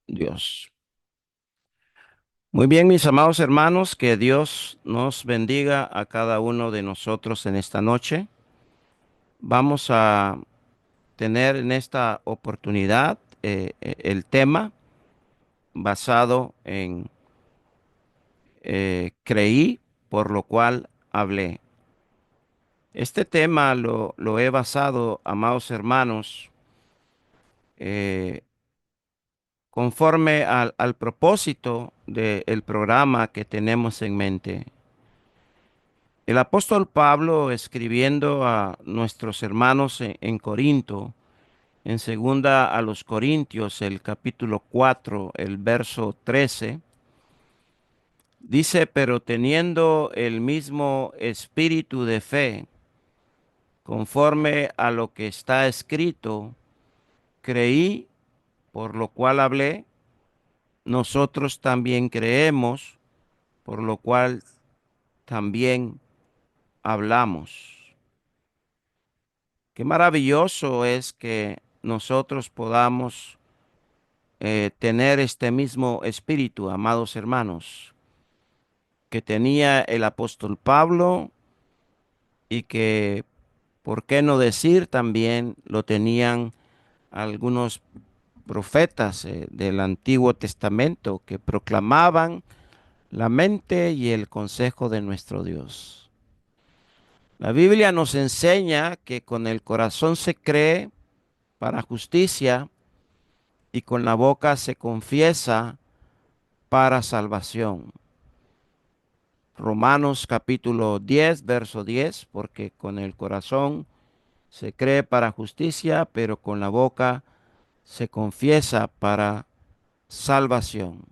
Dios. Muy bien, mis amados hermanos, que Dios nos bendiga a cada uno de nosotros en esta noche. Vamos a tener en esta oportunidad el tema basado en creí, por lo cual hablé. Este tema lo he basado, amados hermanos, eh, conforme al propósito del programa que tenemos en mente. El apóstol Pablo, escribiendo a nuestros hermanos en Corinto, en segunda a los Corintios, el capítulo 4, el verso 13, dice: pero teniendo el mismo espíritu de fe, conforme a lo que está escrito, creí, por lo cual hablé. Nosotros también creemos, por lo cual también hablamos. Qué maravilloso es que nosotros podamos tener este mismo espíritu, amados hermanos, que tenía el apóstol Pablo y que, ¿por qué no decir también lo tenían algunos profetas del Antiguo Testamento que proclamaban la mente y el consejo de nuestro Dios? La Biblia nos enseña que con el corazón se cree para justicia y con la boca se confiesa para salvación. Romanos capítulo 10, verso 10, porque con el corazón se cree para justicia, pero con la boca se confiesa para salvación.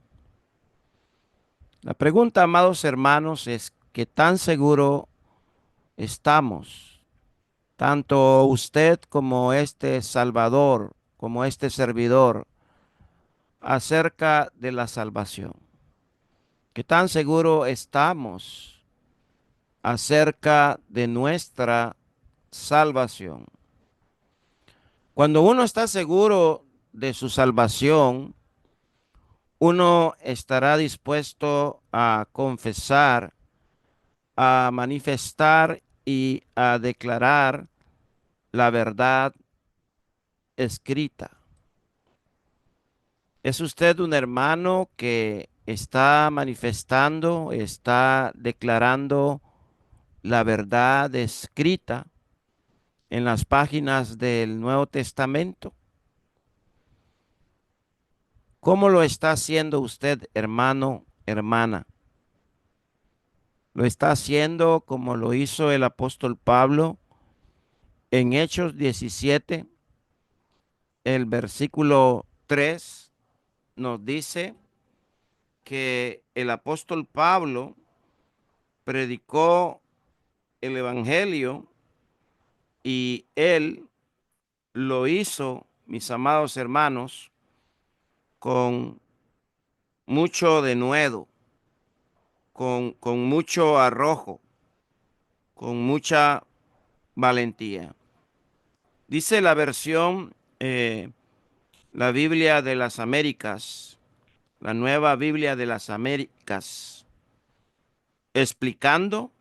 La pregunta, amados hermanos, es: ¿qué tan seguro estamos, tanto usted como este Salvador, como este servidor, acerca de la salvación? ¿Qué tan seguro estamos acerca de nuestra salvación? Cuando uno está seguro de su salvación, uno estará dispuesto a confesar, a manifestar y a declarar la verdad escrita. ¿Es usted un hermano que está manifestando, está declarando la verdad escrita en las páginas del Nuevo Testamento? ¿Cómo lo está haciendo usted, hermano, hermana? ¿Lo está haciendo como lo hizo el apóstol Pablo en Hechos 17? El versículo 3 nos dice que el apóstol Pablo predicó el evangelio y él lo hizo, mis amados hermanos, con mucho denuedo, con mucho arrojo, con mucha valentía. Dice la versión, la Biblia de las Américas, la nueva Biblia de las Américas, explicando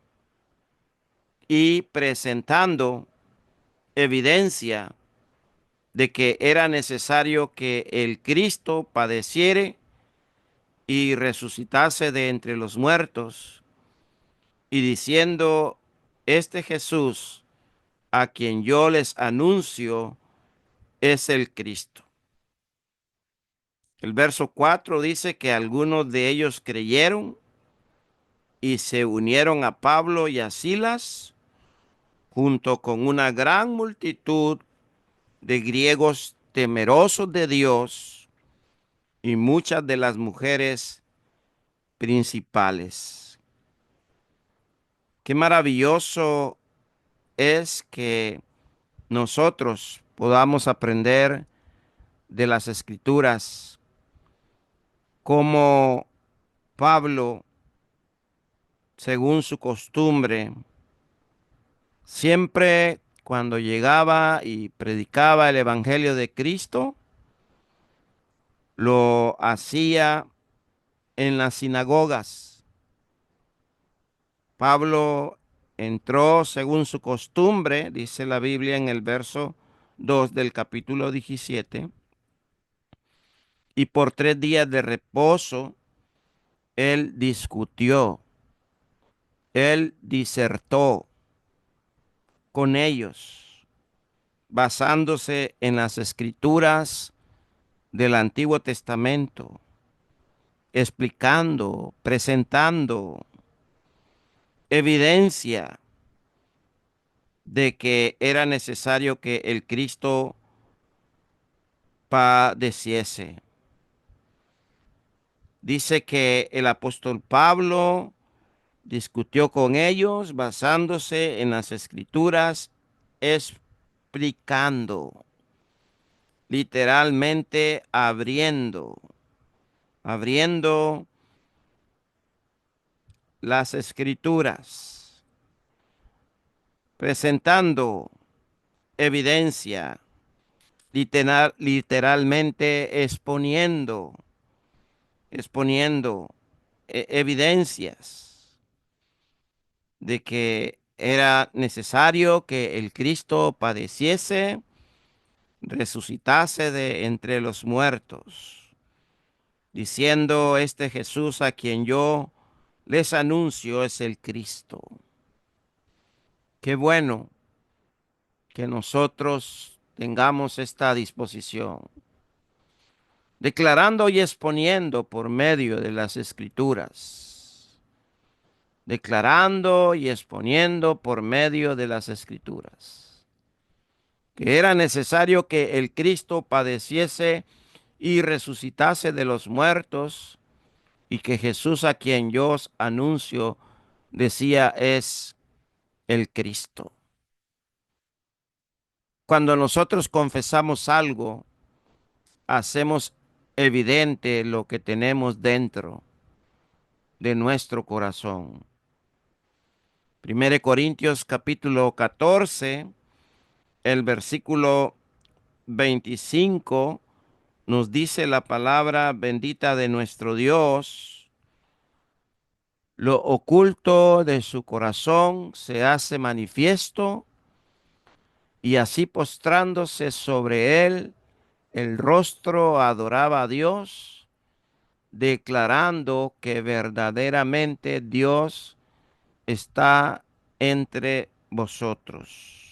y presentando evidencia de que era necesario que el Cristo padeciere y resucitase de entre los muertos, y diciendo: este Jesús a quien yo les anuncio es el Cristo. El verso 4 dice que algunos de ellos creyeron y se unieron a Pablo y a Silas, junto con una gran multitud de griegos temerosos de Dios y muchas de las mujeres principales. Qué maravilloso es que nosotros podamos aprender de las Escrituras como Pablo, según su costumbre, siempre cuando llegaba y predicaba el Evangelio de Cristo, lo hacía en las sinagogas. Pablo entró según su costumbre, dice la Biblia en el verso 2 del capítulo 17, y por 3 días de reposo, él discutió, él disertó con ellos, basándose en las escrituras del Antiguo Testamento, explicando, presentando evidencia de que era necesario que el Cristo padeciese. Dice que el apóstol Pablo discutió con ellos basándose en las escrituras, explicando, literalmente abriendo las escrituras, presentando evidencia, literalmente exponiendo evidencias de que era necesario que el Cristo padeciese, resucitase de entre los muertos, diciendo: este Jesús a quien yo les anuncio es el Cristo. Qué bueno que nosotros tengamos esta disposición, declarando y exponiendo por medio de las Escrituras, declarando y exponiendo por medio de las Escrituras, que era necesario que el Cristo padeciese y resucitase de los muertos, y que Jesús a quien yo os anuncio, decía, es el Cristo. Cuando nosotros confesamos algo, hacemos evidente lo que tenemos dentro de nuestro corazón. 1 Corintios capítulo 14, el versículo 25, nos dice la palabra bendita de nuestro Dios: lo oculto de su corazón se hace manifiesto, y así postrándose sobre él, el rostro adoraba a Dios, declarando que verdaderamente Dios está entre vosotros.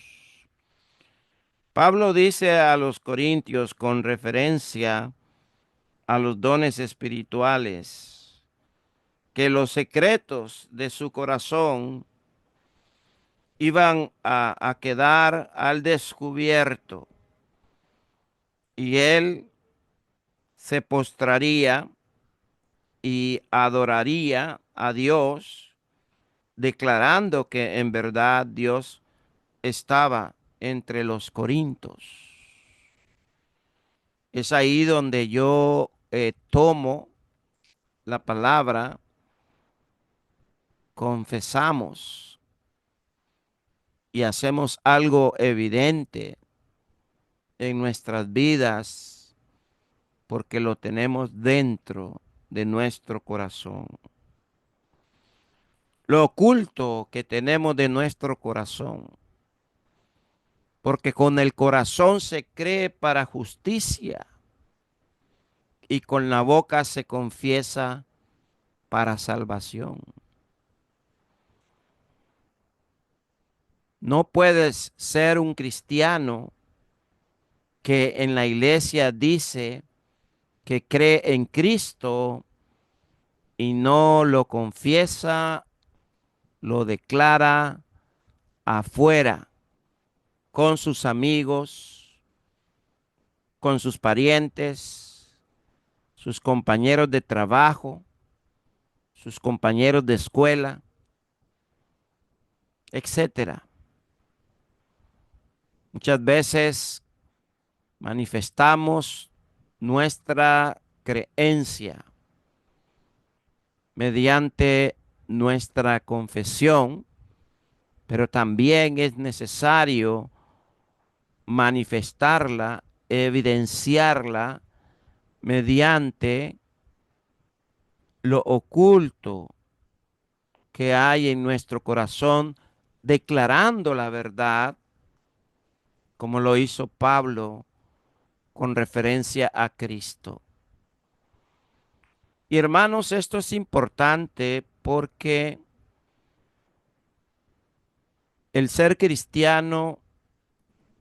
Pablo dice a los corintios con referencia a los dones espirituales que los secretos de su corazón iban a quedar al descubierto, y él se postraría y adoraría a Dios, declarando que en verdad Dios estaba entre los corintios. Es ahí donde yo tomo la palabra, confesamos y hacemos algo evidente en nuestras vidas, porque lo tenemos dentro de nuestro corazón. Lo oculto que tenemos de nuestro corazón, porque con el corazón se cree para justicia y con la boca se confiesa para salvación. No puedes ser un cristiano que en la iglesia dice que cree en Cristo y no lo confiesa, lo declara afuera, con sus amigos, con sus parientes, sus compañeros de trabajo, sus compañeros de escuela, etcétera. Muchas veces manifestamos nuestra creencia mediante nuestra confesión, pero también es necesario manifestarla, evidenciarla mediante lo oculto que hay en nuestro corazón, declarando la verdad, como lo hizo Pablo con referencia a Cristo. Y hermanos, esto es importante porque el ser cristiano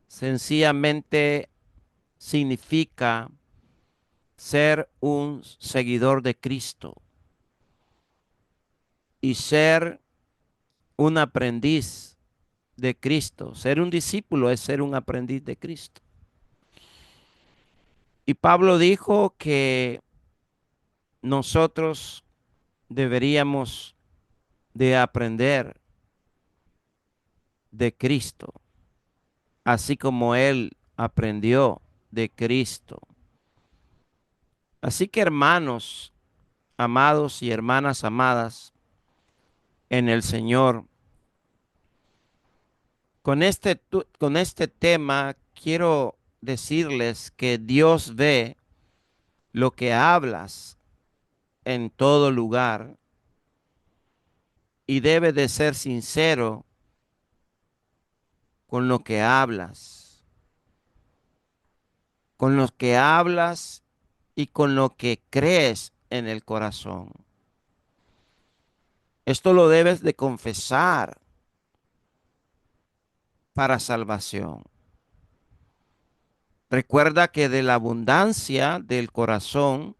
sencillamente significa ser un seguidor de Cristo y ser un aprendiz de Cristo. Ser un discípulo es ser un aprendiz de Cristo. Y Pablo dijo que nosotros deberíamos de aprender de Cristo, así como él aprendió de Cristo. Así que hermanos amados y hermanas amadas en el Señor, con este tema quiero decirles que Dios ve lo que hablas en todo lugar y debe de ser sincero con lo que hablas, con lo que hablas y con lo que crees en el corazón. Esto lo debes de confesar para salvación. Recuerda que de la abundancia del corazón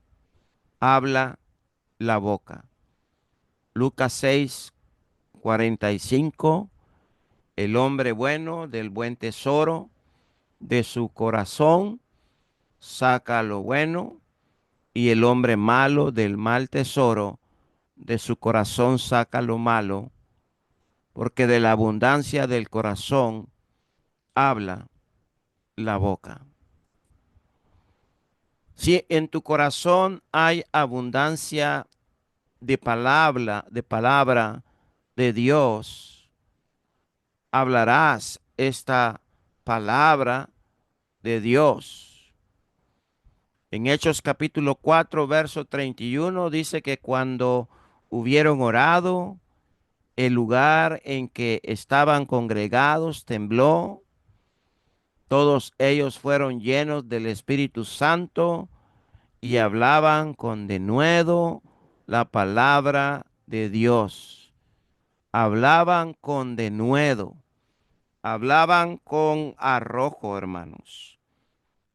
habla la boca. Lucas 6:45, el hombre bueno del buen tesoro de su corazón saca lo bueno y el hombre malo del mal tesoro de su corazón saca lo malo, porque de la abundancia del corazón habla la boca. Si en tu corazón hay abundancia de palabra de Dios, hablarás esta palabra de Dios. En Hechos capítulo 4, verso 31 dice que cuando hubieron orado, el lugar en que estaban congregados tembló. Todos ellos fueron llenos del Espíritu Santo y hablaban con denuedo la palabra de Dios. Hablaban con denuedo, hablaban con arrojo, hermanos.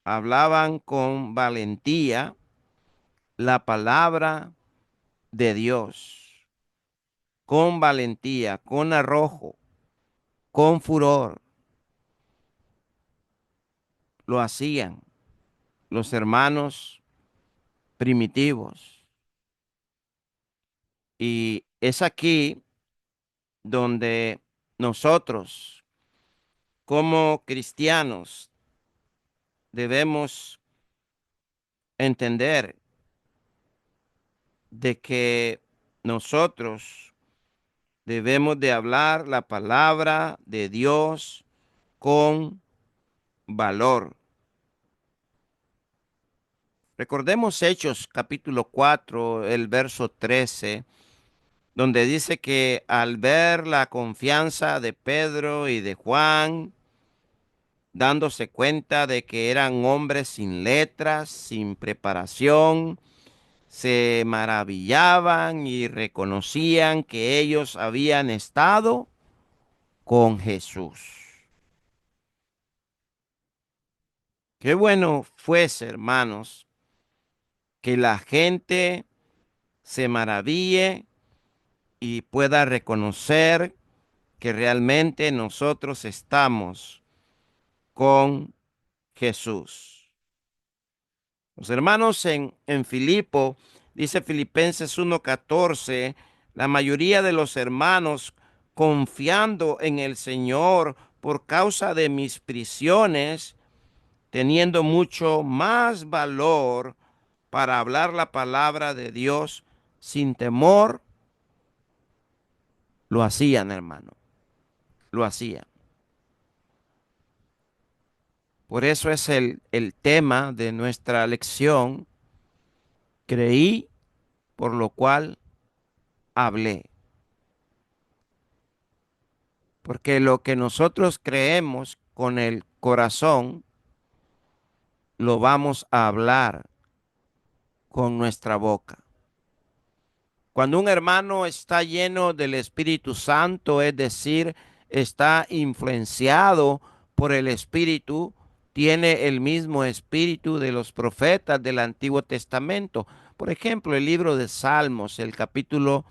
Hablaban con valentía la palabra de Dios, con valentía, con arrojo, con furor. Lo hacían los hermanos primitivos. Y es aquí donde nosotros, como cristianos, debemos entender de que nosotros debemos de hablar la palabra de Dios con valor. Recordemos Hechos capítulo 4, el verso 13, donde dice que al ver la confianza de Pedro y de Juan, dándose cuenta de que eran hombres sin letras, sin preparación, se maravillaban y reconocían que ellos habían estado con Jesús. Qué bueno fuese, hermanos, que la gente se maraville y pueda reconocer que realmente nosotros estamos con Jesús. Los hermanos en Filipo, dice Filipenses 1:14, la mayoría de los hermanos confiando en el Señor por causa de mis prisiones, teniendo mucho más valor para hablar la palabra de Dios sin temor, lo hacían, hermano, lo hacían. Por eso es el tema de nuestra lección. Creí por lo cual hablé. Porque lo que nosotros creemos con el corazón, lo vamos a hablar con nuestra boca. Cuando un hermano está lleno del Espíritu Santo, es decir, está influenciado por el Espíritu, tiene el mismo espíritu de los profetas del Antiguo Testamento. Por ejemplo, el libro de Salmos, el capítulo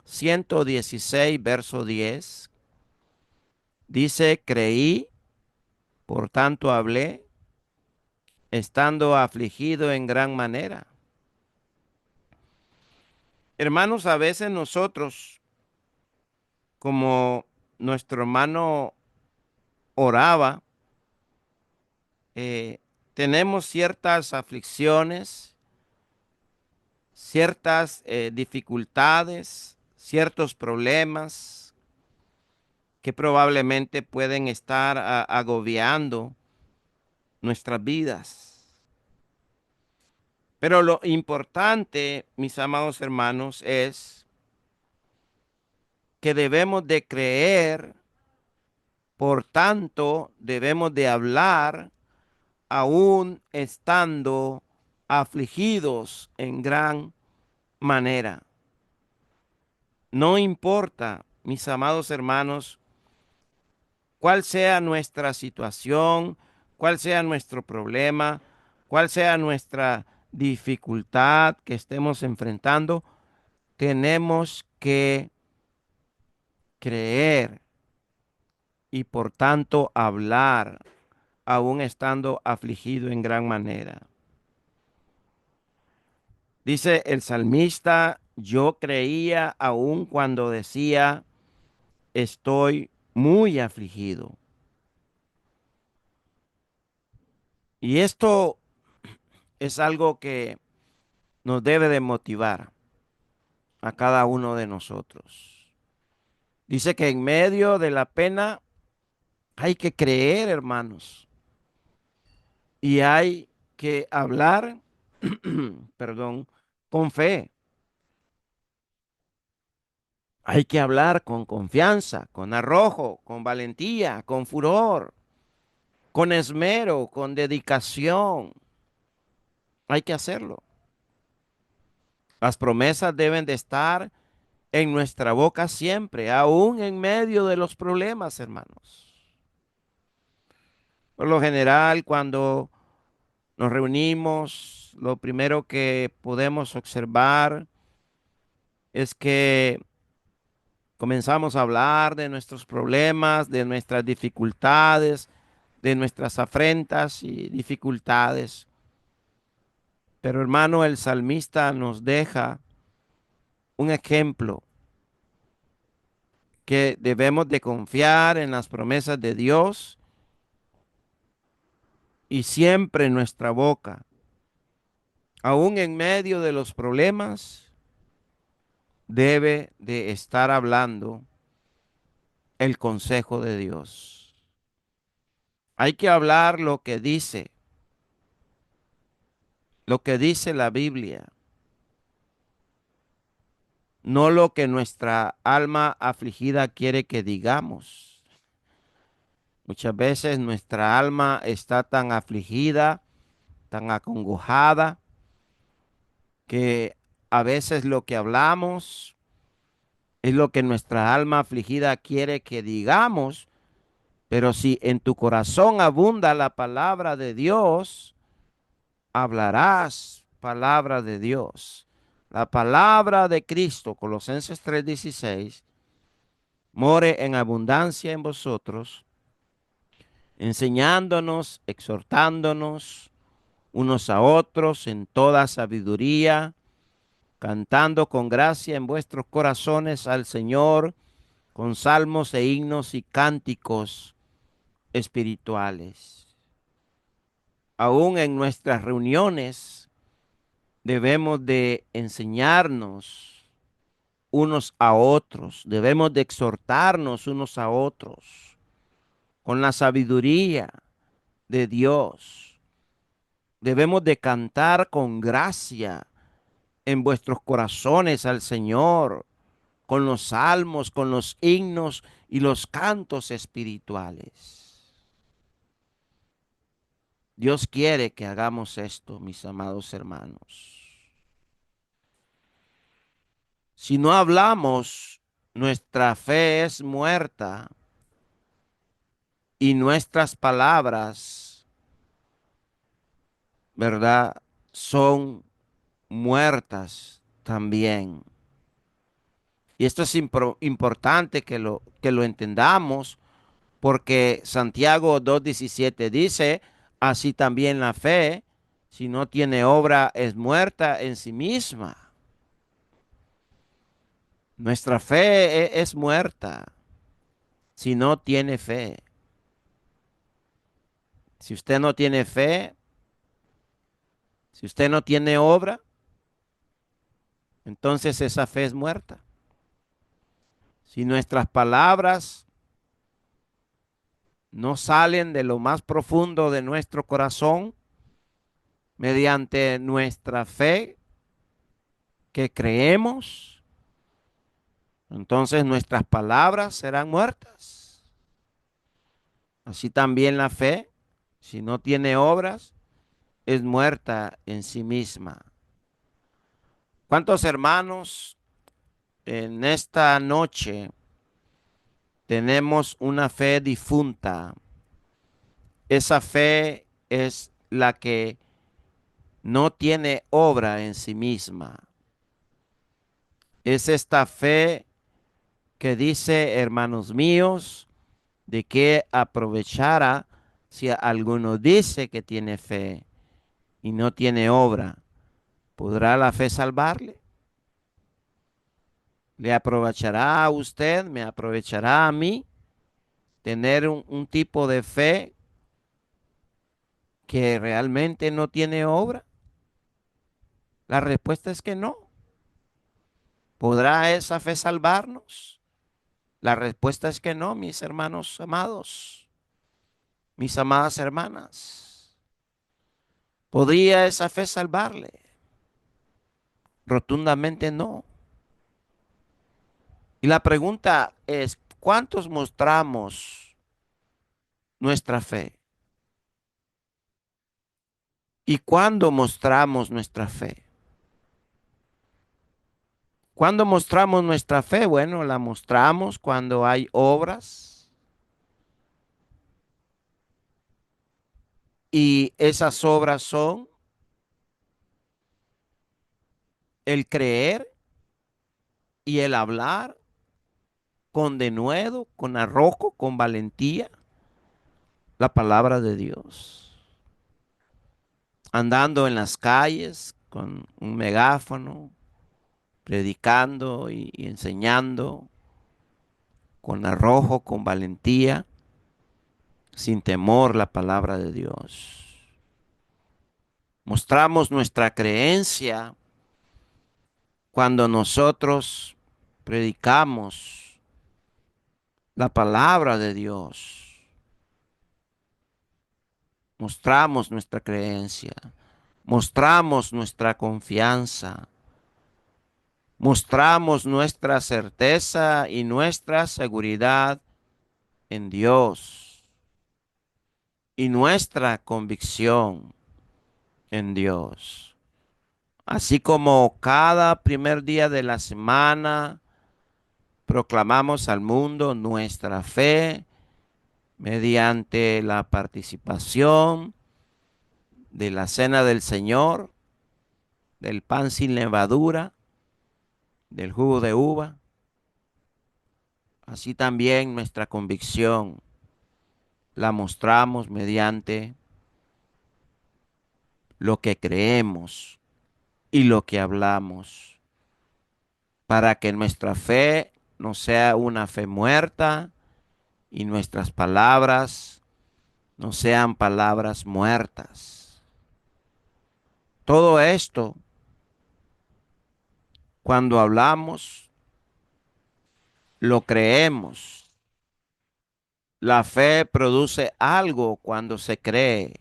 116, verso 10, dice, creí, por tanto hablé, estando afligido en gran manera. Hermanos, a veces nosotros, como nuestro hermano oraba, eh, tenemos ciertas aflicciones, ciertas dificultades, ciertos problemas que probablemente pueden estar agobiando nuestras vidas. Pero lo importante, mis amados hermanos, es que debemos de creer, por tanto, debemos de hablar aún estando afligidos en gran manera. No importa, mis amados hermanos, cuál sea nuestra situación, cuál sea nuestro problema, cuál sea nuestra dificultad que estemos enfrentando, tenemos que creer y por tanto hablar, aún estando afligido en gran manera. Dice el salmista, yo creía aún cuando decía, estoy muy afligido. Y esto es algo que nos debe de motivar a cada uno de nosotros. Dice que en medio de la pena hay que creer, hermanos, y hay que hablar, perdón, con fe. Hay que hablar con confianza, con arrojo, con valentía, con furor, con esmero, con dedicación. Hay que hacerlo. Las promesas deben de estar en nuestra boca siempre, aún en medio de los problemas, hermanos. Por lo general, cuando nos reunimos, lo primero que podemos observar es que comenzamos a hablar de nuestros problemas, de nuestras dificultades, de nuestras afrentas y dificultades. Pero hermano, el salmista nos deja un ejemplo que debemos de confiar en las promesas de Dios y siempre en nuestra boca, aún en medio de los problemas, debe de estar hablando el consejo de Dios. Hay que hablar lo que dice la Biblia, no lo que nuestra alma afligida quiere que digamos. Muchas veces nuestra alma está tan afligida, tan acongojada, que a veces lo que hablamos es lo que nuestra alma afligida quiere que digamos, pero si en tu corazón abunda la palabra de Dios, hablarás palabra de Dios. La palabra de Cristo, Colosenses 3:16, more en abundancia en vosotros, enseñándonos, exhortándonos unos a otros en toda sabiduría, cantando con gracia en vuestros corazones al Señor, con salmos e himnos y cánticos espirituales. Aún en nuestras reuniones debemos de enseñarnos unos a otros, debemos de exhortarnos unos a otros con la sabiduría de Dios. Debemos de cantar con gracia en vuestros corazones al Señor con los salmos, con los himnos y los cantos espirituales. Dios quiere que hagamos esto, mis amados hermanos. Si no hablamos, nuestra fe es muerta y nuestras palabras, ¿verdad? Son muertas también. Y esto es importante que lo entendamos porque Santiago 2:17 dice, así también la fe, si no tiene obra, es muerta en sí misma. Nuestra fe es muerta si no tiene fe. Si usted no tiene fe, si usted no tiene obra, entonces esa fe es muerta. Si nuestras palabras no salen de lo más profundo de nuestro corazón, mediante nuestra fe que creemos, entonces nuestras palabras serán muertas. Así también la fe, si no tiene obras, es muerta en sí misma. ¿Cuántos hermanos en esta noche tenemos una fe difunta? Esa fe es la que no tiene obra en sí misma. Es esta fe que dice, hermanos míos, de qué aprovechará si alguno dice que tiene fe y no tiene obra. ¿Podrá la fe salvarle? ¿Le aprovechará a usted? ¿Me aprovechará a mí tener un tipo de fe que realmente no tiene obra? La respuesta es que no. ¿Podrá esa fe salvarnos? La respuesta es que no, mis hermanos amados, mis amadas hermanas. ¿Podría esa fe salvarle? Rotundamente no. Y la pregunta es, ¿cuántos mostramos nuestra fe? ¿Y cuándo mostramos nuestra fe? ¿Cuándo mostramos nuestra fe? Bueno, la mostramos cuando hay obras y esas obras son el creer y el hablar con denuedo, con arrojo, con valentía, la palabra de Dios. Andando en las calles con un megáfono, predicando y enseñando con arrojo, con valentía, sin temor la palabra de Dios. Mostramos nuestra creencia cuando nosotros predicamos la palabra de Dios. Mostramos nuestra creencia, mostramos nuestra confianza, mostramos nuestra certeza y nuestra seguridad en Dios y nuestra convicción en Dios. Así como cada primer día de la semana proclamamos al mundo nuestra fe mediante la participación de la cena del Señor, del pan sin levadura, del jugo de uva. Así también nuestra convicción la mostramos mediante lo que creemos y lo que hablamos, para que nuestra fe no sea una fe muerta y nuestras palabras no sean palabras muertas. Todo esto, cuando hablamos, lo creemos. La fe produce algo cuando se cree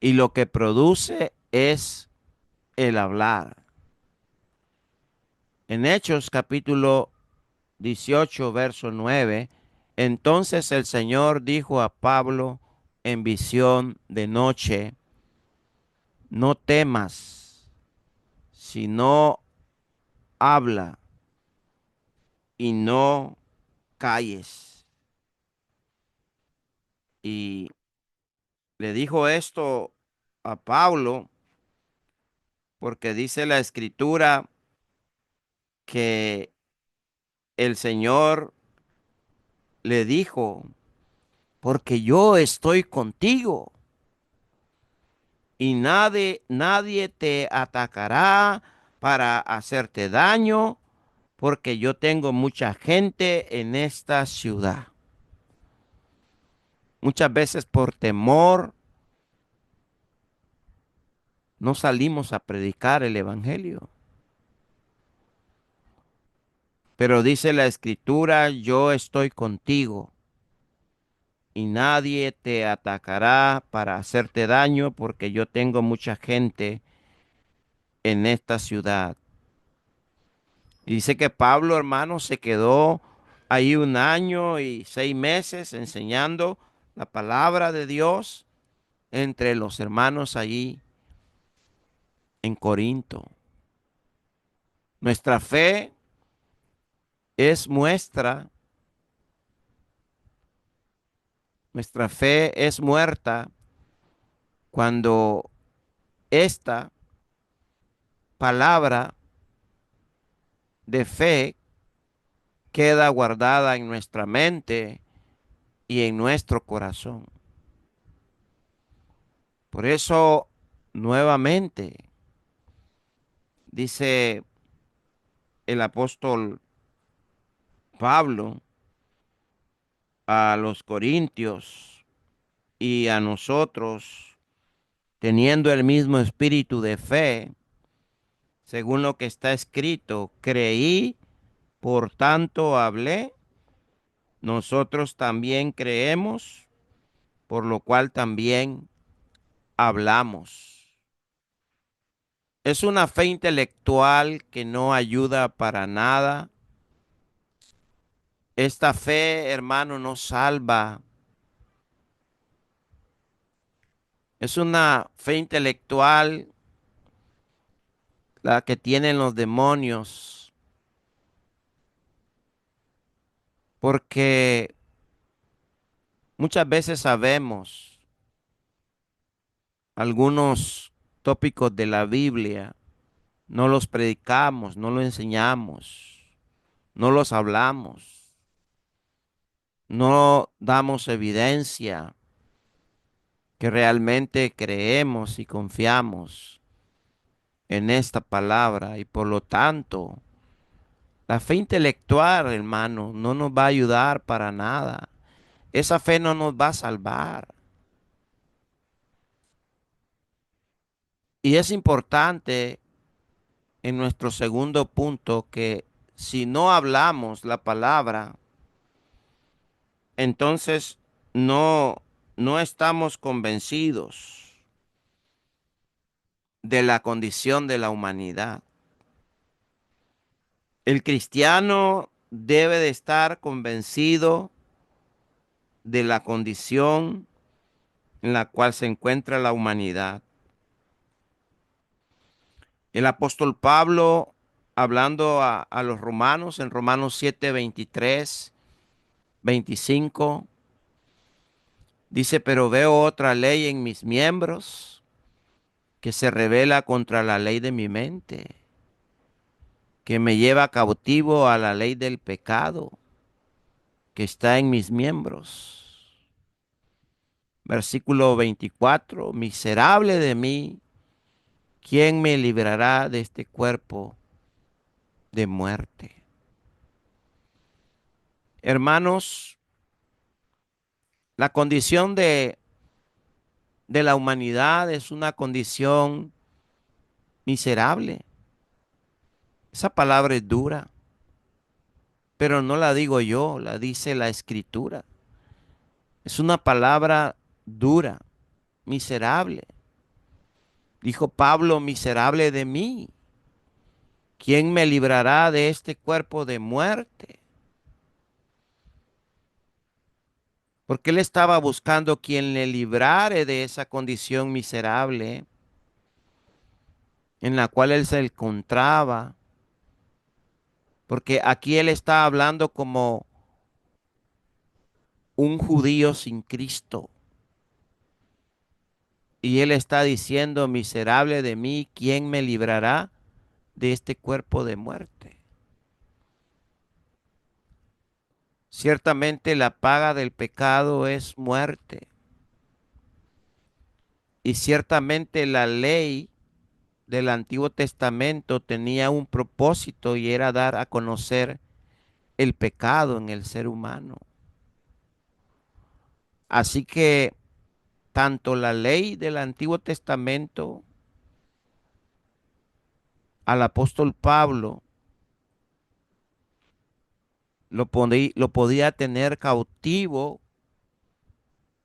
y lo que produce es el hablar. En Hechos capítulo 18, verso 9, entonces el Señor dijo a Pablo en visión de noche, no temas, sino habla y no calles. Y le dijo esto a Pablo porque dice la escritura que el Señor le dijo, porque yo estoy contigo y nadie te atacará para hacerte daño, porque yo tengo mucha gente en esta ciudad. Muchas veces por temor no salimos a predicar el evangelio. Pero dice la escritura, yo estoy contigo y nadie te atacará para hacerte daño porque yo tengo mucha gente en esta ciudad. Y dice que Pablo, hermano, se quedó ahí 1 año y 6 meses enseñando la palabra de Dios entre los hermanos allí en Corinto. Nuestra fe es nuestra fe es muerta cuando esta palabra de fe queda guardada en nuestra mente y en nuestro corazón. Por eso, nuevamente, dice el apóstol Pablo a los corintios y a nosotros, teniendo el mismo espíritu de fe, según lo que está escrito, creí, por tanto hablé, nosotros también creemos, por lo cual también hablamos. Es una fe intelectual que no ayuda para nada. Esta fe, hermano, no salva. Es una fe intelectual la que tienen los demonios, porque muchas veces sabemos algunos tópicos de la Biblia, no los predicamos, no los enseñamos, no los hablamos, no damos evidencia que realmente creemos y confiamos en esta palabra y por lo tanto la fe intelectual, hermano, no nos va a ayudar para nada. Esa fe no nos va a salvar. Y es importante en nuestro segundo punto que si no hablamos la palabra, entonces no, no estamos convencidos de la condición de la humanidad. El cristiano debe de estar convencido de la condición en la cual se encuentra la humanidad. El apóstol Pablo, hablando a los romanos, en Romanos 7, 23, 25, dice, pero veo otra ley en mis miembros que se revela contra la ley de mi mente, que me lleva cautivo a la ley del pecado que está en mis miembros. Versículo 24, miserable de mí, ¿quién me librará de este cuerpo de muerte? Hermanos, la condición de la humanidad es una condición miserable. Esa palabra es dura, pero no la digo yo, la dice la escritura. Es una palabra dura, miserable. Dijo Pablo, miserable de mí, ¿quién me librará de este cuerpo de muerte? Porque él estaba buscando quien le librare de esa condición miserable en la cual él se encontraba. Porque aquí él está hablando como un judío sin Cristo. Y él está diciendo, miserable de mí, ¿quién me librará de este cuerpo de muerte? Ciertamente la paga del pecado es muerte. Y ciertamente la ley del Antiguo Testamento tenía un propósito y era dar a conocer el pecado en el ser humano. Así que tanto la ley del Antiguo Testamento al apóstol Pablo lo podía tener cautivo,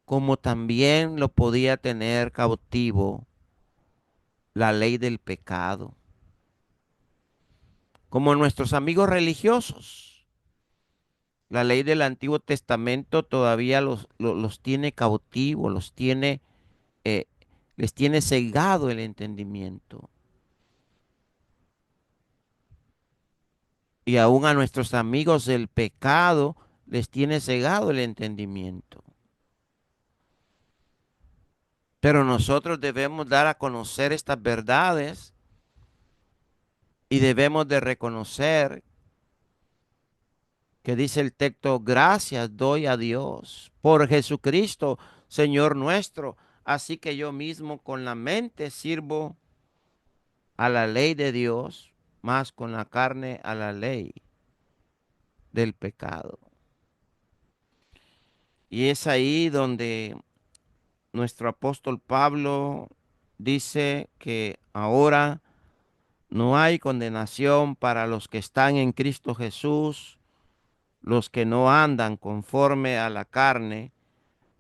como también lo podía tener cautivo la ley del pecado, como nuestros amigos religiosos. La ley del Antiguo Testamento todavía los tiene cautivos, eh, les tiene cegado el entendimiento. Y aún a nuestros amigos del pecado les tiene cegado el entendimiento. Pero nosotros debemos dar a conocer estas verdades y debemos de reconocer que dice el texto, gracias doy a Dios por Jesucristo, Señor nuestro. Así que yo mismo con la mente sirvo a la ley de Dios, más con la carne a la ley del pecado. Y es ahí donde nuestro apóstol Pablo dice que ahora no hay condenación para los que están en Cristo Jesús, los que no andan conforme a la carne,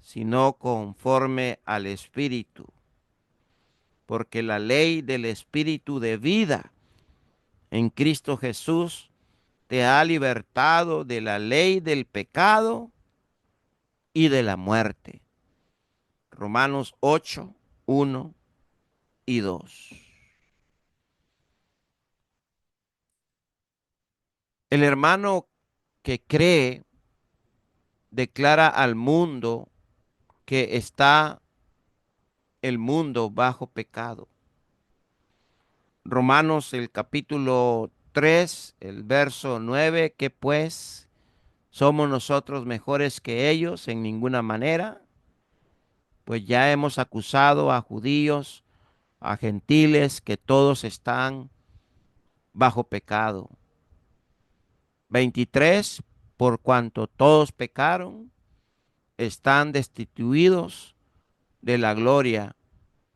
sino conforme al Espíritu. Porque la ley del Espíritu de vida en Cristo Jesús te ha libertado de la ley del pecado y de la muerte. Romanos 8, 1 y 2. El hermano que cree declara al mundo que está el mundo bajo pecado. Romanos el capítulo 3, el verso 9, que pues somos nosotros mejores que ellos en ninguna manera, pues ya hemos acusado a judíos, a gentiles, que todos están bajo pecado. 23, por cuanto todos pecaron, están destituidos de la gloria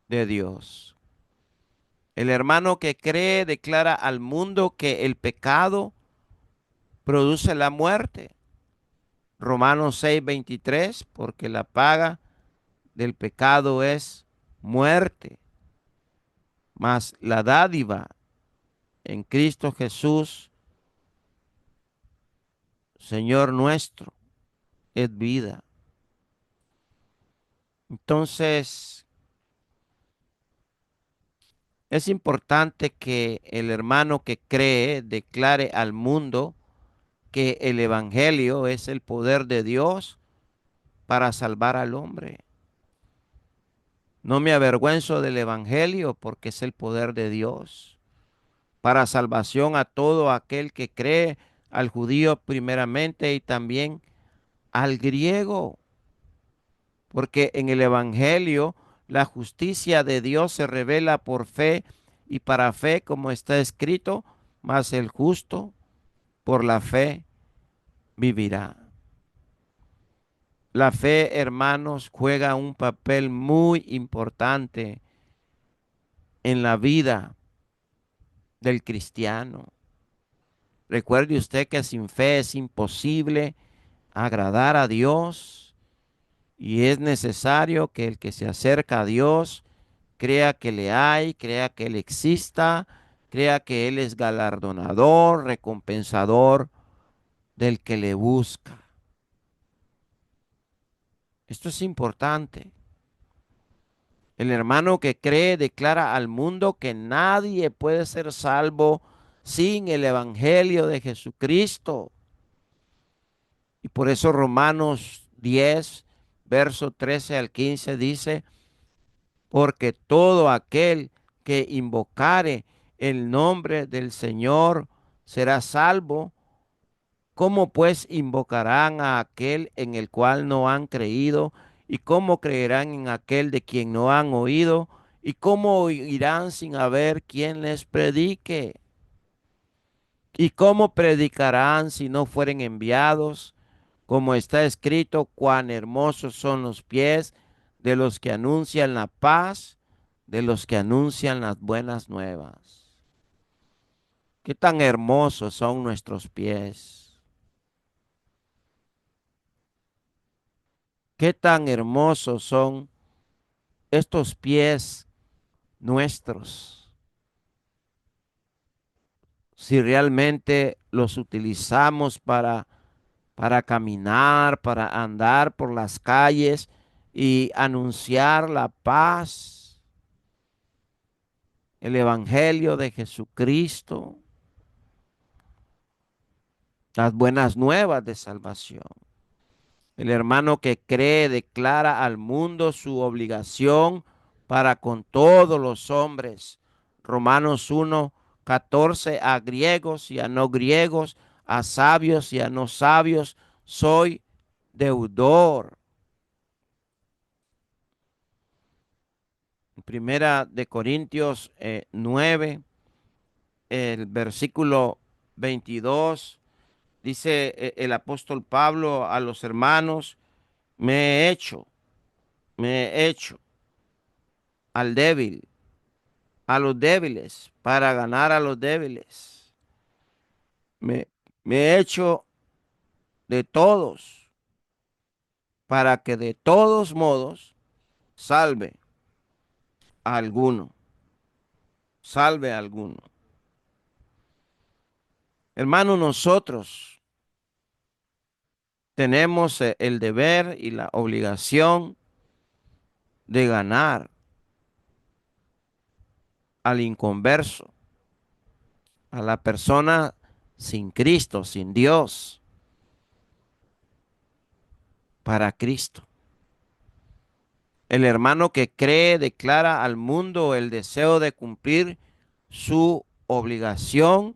de Dios. El hermano que cree declara al mundo que el pecado produce la muerte. Romanos 6:23, porque la paga del pecado es muerte, mas la dádiva en Cristo Jesús, Señor nuestro, es vida. Entonces, es importante que el hermano que cree declare al mundo que el Evangelio es el poder de Dios para salvar al hombre. No me avergüenzo del Evangelio porque es el poder de Dios para salvación a todo aquel que cree, al judío primeramente y también al griego, porque en el Evangelio la justicia de Dios se revela por fe y para fe, como está escrito, mas el justo por la fe vivirá. La fe, hermanos, juega un papel muy importante en la vida del cristiano. Recuerde usted que sin fe es imposible agradar a Dios y es necesario que el que se acerca a Dios crea que le hay, crea que Él exista, crea que Él es galardonador, recompensador del que le busca. Esto es importante. El hermano que cree declara al mundo que nadie puede ser salvo sin el Evangelio de Jesucristo. Y por eso Romanos 10, verso 13 al 15 dice, porque todo aquel que invocare el nombre del Señor será salvo. ¿Cómo pues invocarán a aquel en el cual no han creído? ¿Y cómo creerán en aquel de quien no han oído? ¿Y cómo oirán sin haber quien les predique? ¿Y cómo predicarán si no fueren enviados? Como está escrito, cuán hermosos son los pies de los que anuncian la paz, de los que anuncian las buenas nuevas. Qué tan hermosos son nuestros pies. Qué tan hermosos son estos pies nuestros. Si realmente los utilizamos para caminar, para andar por las calles y anunciar la paz, el evangelio de Jesucristo, las buenas nuevas de salvación. El hermano que cree declara al mundo su obligación para con todos los hombres. Romanos 1, 14, a griegos y a no griegos, a sabios y a no sabios, soy deudor. Primera de Corintios 9, el versículo 22, dice el apóstol Pablo a los hermanos, me he hecho al débil, a los débiles, para ganar a los débiles. Me, me he hecho de todos, para que de todos modos salve a alguno, salve a alguno. Hermano, nosotros tenemos el deber y la obligación de ganar al inconverso, a la persona sin Cristo, sin Dios, para Cristo. El hermano que cree declara al mundo el deseo de cumplir su obligación,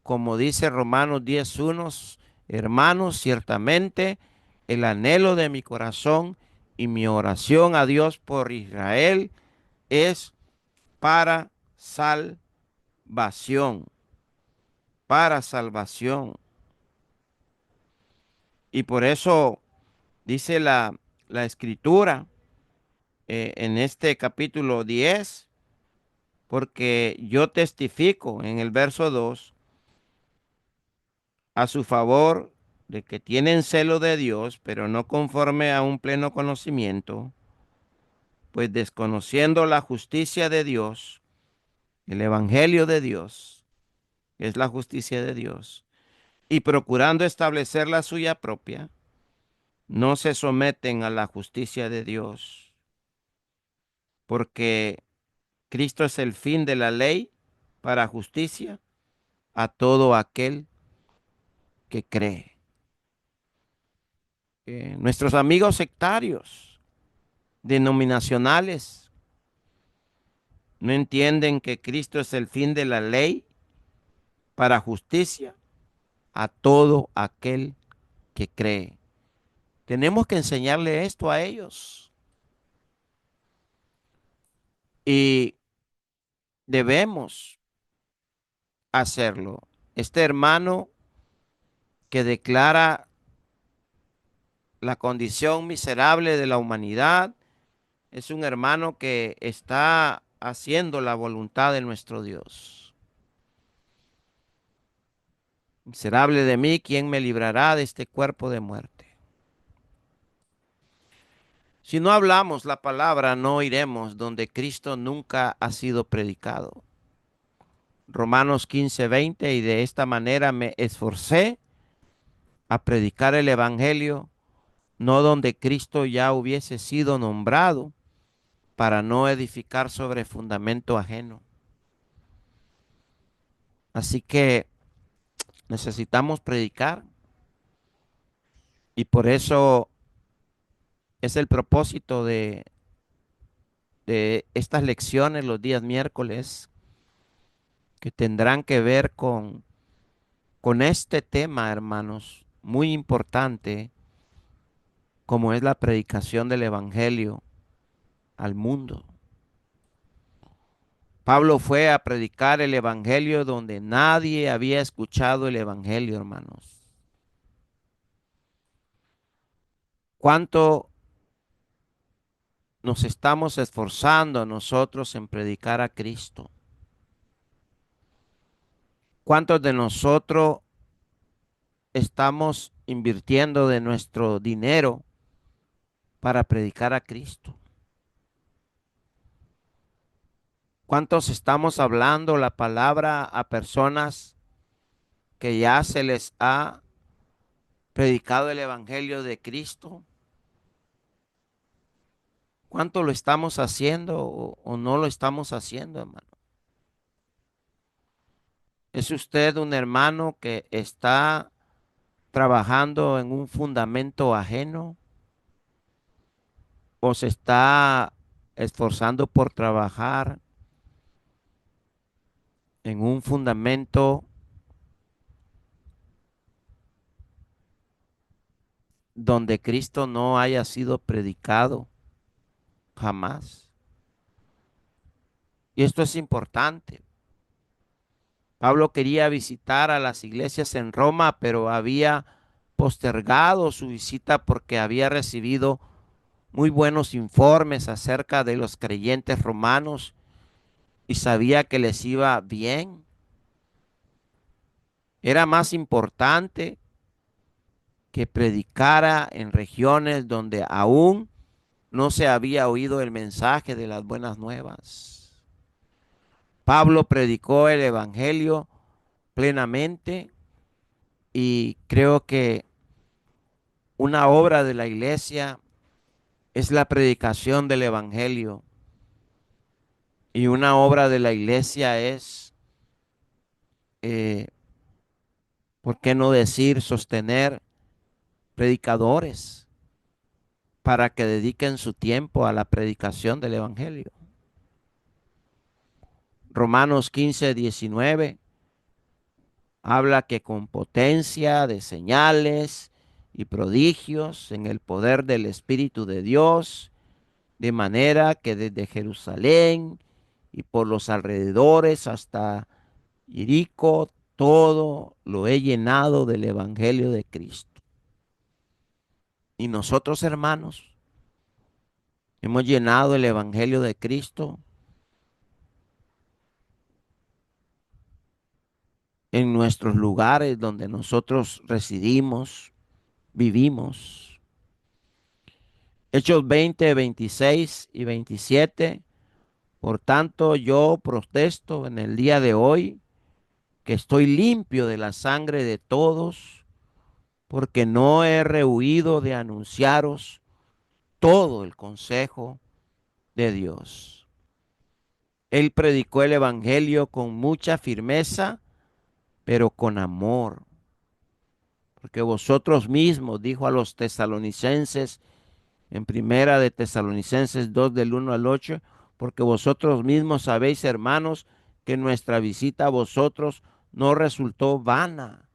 como dice Romanos 10:1, hermanos, ciertamente el anhelo de mi corazón y mi oración a Dios por Israel es para salvación, para salvación. Y por eso dice la escritura en este capítulo 10, porque yo testifico en el verso 2 a su favor de que tienen celo de Dios, pero no conforme a un pleno conocimiento, pues desconociendo la justicia de Dios, el evangelio de Dios, que es la justicia de Dios, y procurando establecer la suya propia, no se someten a la justicia de Dios, porque Cristo es el fin de la ley para justicia a todo aquel que cree. Nuestros amigos sectarios, denominacionales, no entienden que Cristo es el fin de la ley para justicia a todo aquel que cree. Tenemos que enseñarle esto a ellos y debemos hacerlo. Este hermano que declara la condición miserable de la humanidad es un hermano que está haciendo la voluntad de nuestro Dios. Miserable de mí, ¿quién me librará de este cuerpo de muerte? Si no hablamos la palabra, no iremos donde Cristo nunca ha sido predicado. Romanos 15:20, y de esta manera me esforcé a predicar el evangelio, no donde Cristo ya hubiese sido nombrado, para no edificar sobre fundamento ajeno. Así que necesitamos predicar, y por eso es el propósito de estas lecciones los días miércoles, que tendrán que ver con este tema, hermanos, muy importante, como es la predicación del evangelio al mundo. Pablo fue a predicar el evangelio donde nadie había escuchado el evangelio, hermanos. ¿Cuánto nos estamos esforzando nosotros en predicar a Cristo? ¿Cuántos de nosotros estamos invirtiendo de nuestro dinero para predicar a Cristo? ¿Cuántos estamos hablando la palabra a personas que ya se les ha predicado el evangelio de Cristo? ¿Cuánto lo estamos haciendo o no lo estamos haciendo, hermano? ¿Es usted un hermano que está trabajando en un fundamento ajeno o se está esforzando por trabajar en un fundamento donde Cristo no haya sido predicado jamás? Y esto es importante. Pablo quería visitar a las iglesias en Roma, pero había postergado su visita porque había recibido muy buenos informes acerca de los creyentes romanos y sabía que les iba bien. Era más importante que predicara en regiones donde aún no se había oído el mensaje de las buenas nuevas. Pablo predicó el evangelio plenamente, y creo que una obra de la iglesia es la predicación del evangelio, y una obra de la iglesia es, eh, ¿por qué no decir, sostener predicadores para que dediquen su tiempo a la predicación del evangelio? Romanos 15:19 habla que con potencia de señales y prodigios en el poder del Espíritu de Dios, de manera que desde Jerusalén y por los alrededores hasta Jericó, todo lo he llenado del Evangelio de Cristo. Y nosotros, hermanos, hemos llenado el Evangelio de Cristo en nuestros lugares donde nosotros residimos, vivimos. Hechos 20, 26 y 27. Por tanto, yo protesto en el día de hoy que estoy limpio de la sangre de todos, porque no he rehuido de anunciaros todo el consejo de Dios. Él predicó el evangelio con mucha firmeza, pero con amor, porque vosotros mismos, dijo a los tesalonicenses en primera de Tesalonicenses 2 del 1 al 8, porque vosotros mismos sabéis, hermanos, que nuestra visita a vosotros no resultó vana,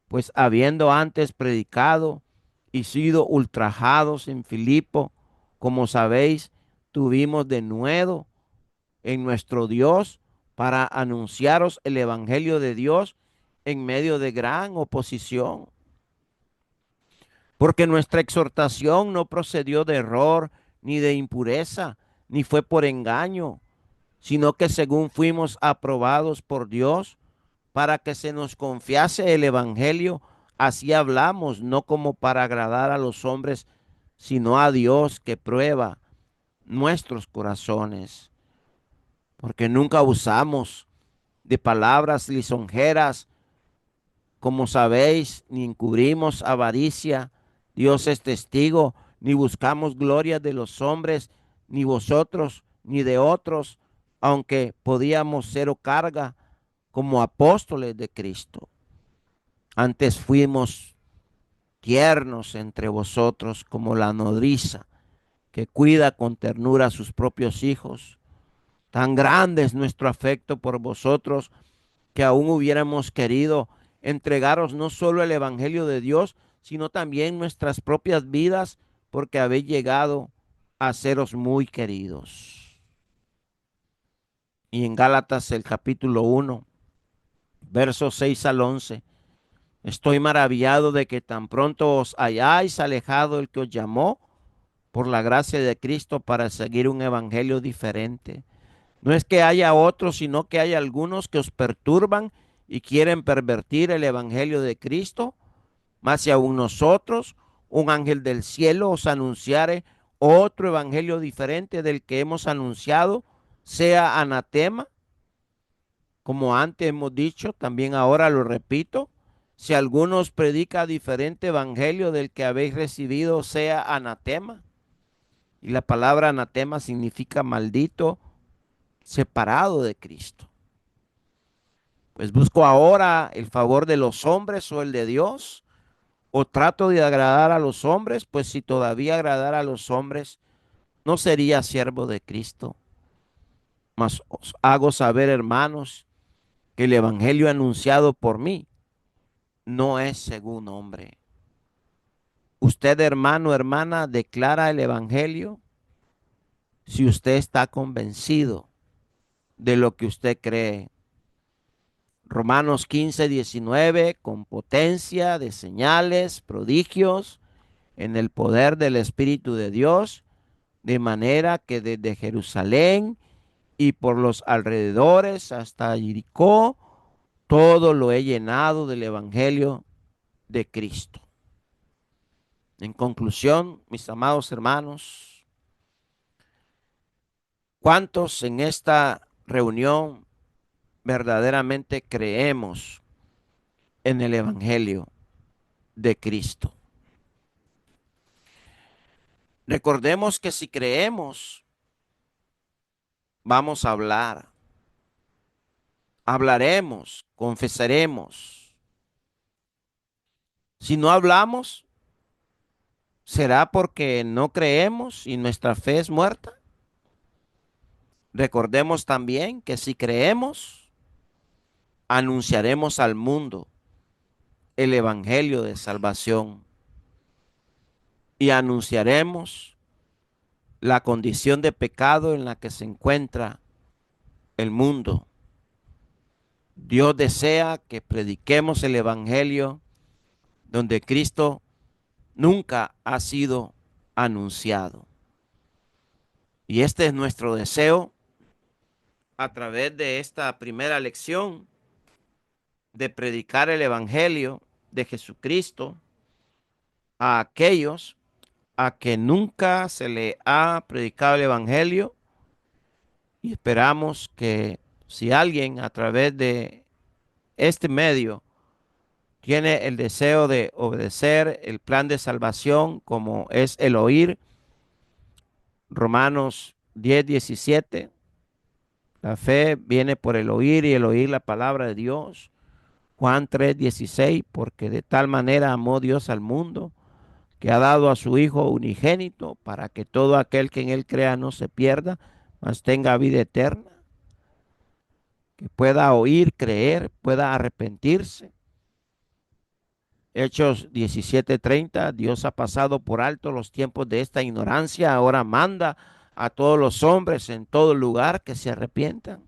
pues habiendo antes predicado y sido ultrajados en Filipo, como sabéis, tuvimos de nuevo en nuestro Dios para anunciaros el evangelio de Dios en medio de gran oposición. Porque nuestra exhortación no procedió de error, ni de impureza, ni fue por engaño, sino que según fuimos aprobados por Dios, para que se nos confiase el evangelio, así hablamos, no como para agradar a los hombres, sino a Dios que prueba nuestros corazones, porque nunca usamos de palabras lisonjeras, como sabéis, ni encubrimos avaricia. Dios es testigo, ni buscamos gloria de los hombres, ni vosotros, ni de otros, aunque podíamos ser carga como apóstoles de Cristo. Antes fuimos tiernos entre vosotros como la nodriza que cuida con ternura a sus propios hijos. Tan grande es nuestro afecto por vosotros que aún hubiéramos querido entregaros no solo el Evangelio de Dios, sino también nuestras propias vidas, porque habéis llegado a seros muy queridos. Y en Gálatas el capítulo 1, versos 6 al 11, estoy maravillado de que tan pronto os hayáis alejado el que os llamó por la gracia de Cristo para seguir un evangelio diferente. No es que haya otros, sino que hay algunos que os perturban y quieren pervertir el evangelio de Cristo. Mas si aún nosotros, un ángel del cielo, os anunciare otro evangelio diferente del que hemos anunciado, sea anatema, como antes hemos dicho, también ahora lo repito. Si alguno os predica diferente evangelio del que habéis recibido, sea anatema. Y la palabra anatema significa maldito, separado de Cristo. Pues busco ahora el favor de los hombres o el de Dios, o trato de agradar a los hombres, pues si todavía agradara a los hombres, no sería siervo de Cristo. Mas os hago saber, hermanos, que el evangelio anunciado por mí no es según hombre. Usted, hermano, hermana, declara el evangelio si usted está convencido de lo que usted cree. Romanos 15, 19, con potencia de señales, prodigios, en el poder del Espíritu de Dios, de manera que desde Jerusalén y por los alrededores hasta Jericó, todo lo he llenado del Evangelio de Cristo. En conclusión, mis amados hermanos, ¿cuántos en esta reunión verdaderamente creemos en el Evangelio de Cristo? Recordemos que si creemos, vamos a hablar, hablaremos, confesaremos. Si no hablamos, ¿será porque no creemos y nuestra fe es muerta? Recordemos también que si creemos, anunciaremos al mundo el evangelio de salvación y anunciaremos la condición de pecado en la que se encuentra el mundo. Dios desea que prediquemos el evangelio donde Cristo nunca ha sido anunciado. Y este es nuestro deseo a través de esta primera lección de predicar el evangelio de Jesucristo a aquellos a que nunca se le ha predicado el evangelio, y esperamos que si alguien a través de este medio tiene el deseo de obedecer el plan de salvación como es el oír, Romanos 10, 17, la fe viene por el oír y el oír la palabra de Dios. Juan 3, 16, porque de tal manera amó Dios al mundo que ha dado a su Hijo unigénito para que todo aquel que en él crea no se pierda, mas tenga vida eterna, que pueda oír, creer, pueda arrepentirse. Hechos 17:30, Dios ha pasado por alto los tiempos de esta ignorancia, ahora manda a todos los hombres en todo lugar que se arrepientan,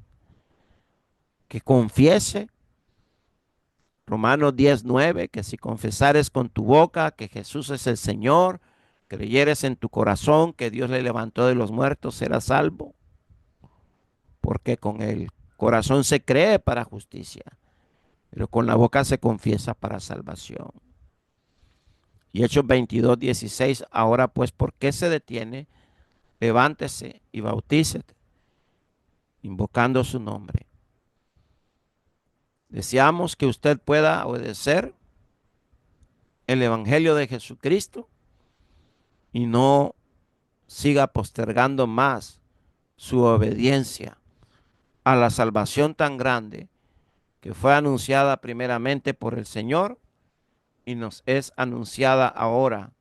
que confiese. Romanos 10:9, que si confesares con tu boca que Jesús es el Señor, creyeres en tu corazón que Dios le levantó de los muertos, serás salvo. Porque con el corazón se cree para justicia, pero con la boca se confiesa para salvación. Y Hechos 22:16, ahora pues, ¿por qué se detiene? Levántese y bautícete, invocando su nombre. Deseamos que usted pueda obedecer el Evangelio de Jesucristo y no siga postergando más su obediencia a la salvación tan grande que fue anunciada primeramente por el Señor y nos es anunciada ahora